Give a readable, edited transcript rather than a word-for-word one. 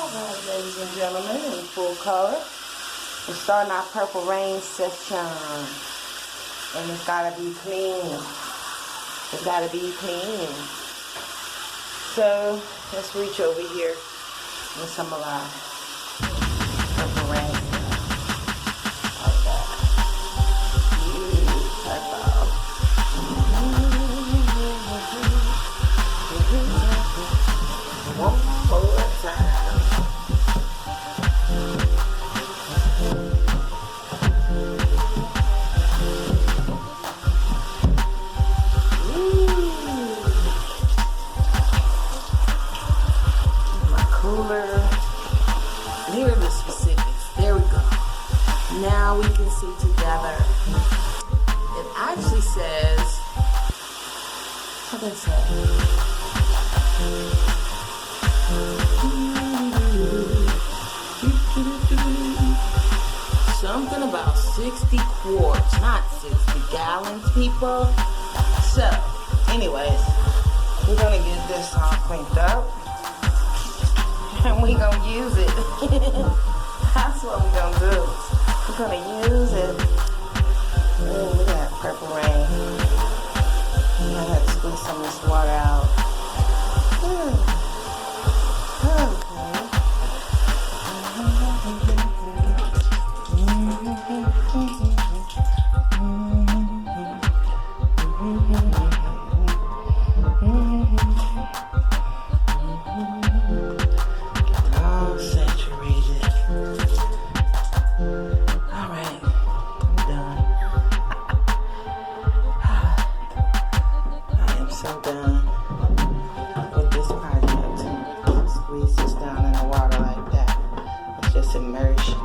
Alright, ladies and gentlemen, in full color. We're starting our purple rain session. And it's gotta be clean. It's gotta be clean. So, let's reach over here with some of our purple rain. One more time. My cooler. Here are the specifics. There we go. Now we can see together. It actually says, what does it say? Something about 60 quarts, not 60 gallons, people. So, anyways, we're gonna get this all cleaned up and we're gonna use it. That's what we're gonna do. We're gonna use it. Ooh, look at that purple rain. I had to squeeze some of this water out. Okay. All saturated. All right, I'm done. I am so done with this project. Squeeze this down in the water like that. It's just immersion.